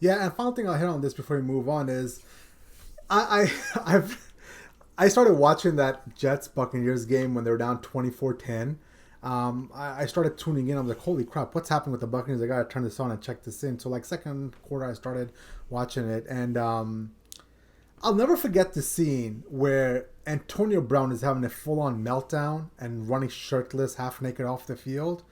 Yeah, and final thing I'll hit on this before we move on is I've I started watching that Jets Buccaneers game when they were down 24-10. I started tuning in. I was like, holy crap, what's happening with the Buccaneers? I gotta turn this on and check this in. So like second quarter, I started watching it, and I'll never forget the scene where Antonio Brown is having a full on meltdown and running shirtless, half naked off the field,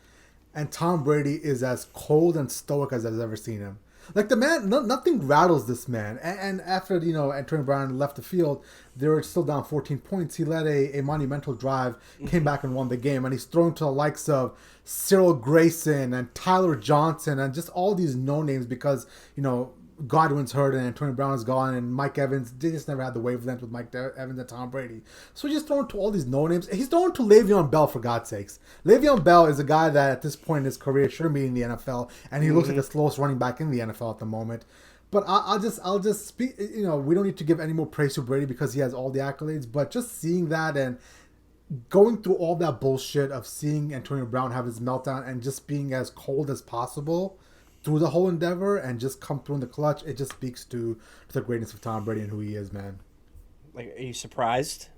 and Tom Brady is as cold and stoic as I've ever seen him. Like the man, nothing rattles this man. And after Antonio Brown left the field, they were still down 14 points. He led a monumental drive, came back and won the game, and he's thrown to the likes of Cyril Grayson and Tyler Johnson and just all these no names because Godwin's hurt and Antonio Brown is gone and Mike Evans. They just never had the wavelength with Mike Evans and Tom Brady. So he's just throwing to all these no names. He's throwing to Le'Veon Bell, for God's sakes. Le'Veon Bell is a guy that at this point in his career should be in the NFL, and he looks like the slowest running back in the NFL at the moment. But I'll just speak. We don't need to give any more praise to Brady because he has all the accolades. But just seeing that and going through all that bullshit of seeing Antonio Brown have his meltdown and just being as cold as possible through the whole endeavor and just come through in the clutch, it just speaks to the greatness of Tom Brady and who he is, man. Like, are you surprised?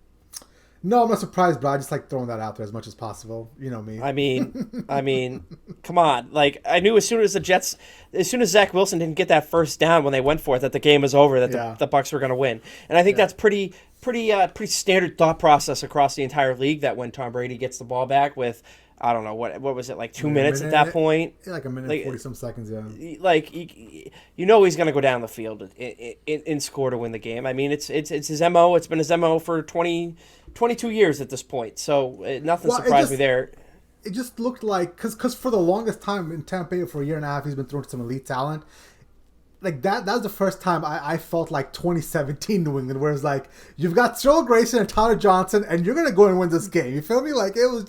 No, I'm not surprised, but I just like throwing that out there as much as possible. You know me. I mean, come on. Like, I knew as soon as Zach Wilson didn't get that first down when they went for it, that the game was over, that the Bucs were going to win. And I think that's pretty standard thought process across the entire league. That when Tom Brady gets the ball back with, I don't know what was it, like 2 minutes at that point? Yeah, like a minute and 40 some seconds. Yeah. Like he's going to go down the field and score to win the game. I mean, it's his MO. It's been his MO for 22 years at this point. So nothing surprised me there. It just looked like because for the longest time in Tampa Bay for a year and a half, he's been thrown to some elite talent. Like that was the first time I felt like 2017 New England, where it's like you've got Cyril Grayson and Tyler Johnson, and you're gonna go and win this game. You feel me? Like it was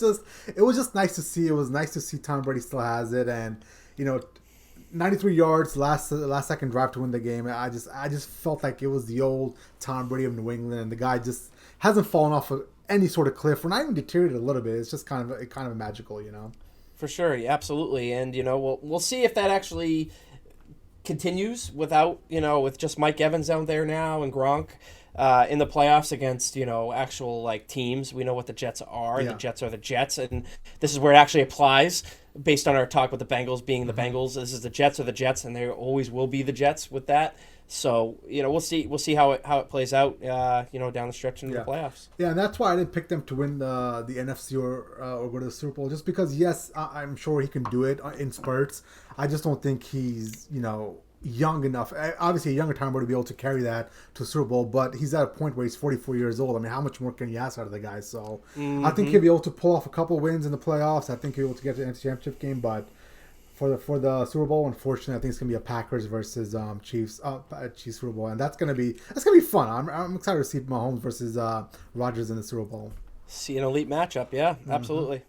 just nice to see. It was nice to see Tom Brady still has it, and 93 yards last second drive to win the game. I just felt like it was the old Tom Brady of New England, and the guy just hasn't fallen off of any sort of cliff. We're not even deteriorated a little bit. It's just kind of magical, For sure, yeah, absolutely, and we'll see if that actually continues without with just Mike Evans out there now and Gronk in the playoffs against actual like teams. We know what the Jets are. Yeah. The Jets are the Jets, and this is where it actually applies based on our talk with the Bengals being the Bengals. This is the Jets are the Jets, and they always will be the Jets with that. So we'll see how it plays out down the stretch into the playoffs. Yeah, and that's why I didn't pick them to win the NFC or go to the Super Bowl. Just because yes, I'm sure he can do it in spurts. I just don't think he's young enough. Obviously, a younger Tom Brady to be able to carry that to Super Bowl, but he's at a point where he's 44 years old. I mean, how much more can you ask out of the guy? So I think he'll be able to pull off a couple wins in the playoffs. I think he'll be able to get to the NFC Championship game, but for the Super Bowl, unfortunately, I think it's gonna be a Packers versus Chiefs Super Bowl, and that's gonna be fun. I'm excited to see Mahomes versus Rodgers in the Super Bowl. See an elite matchup, yeah, absolutely.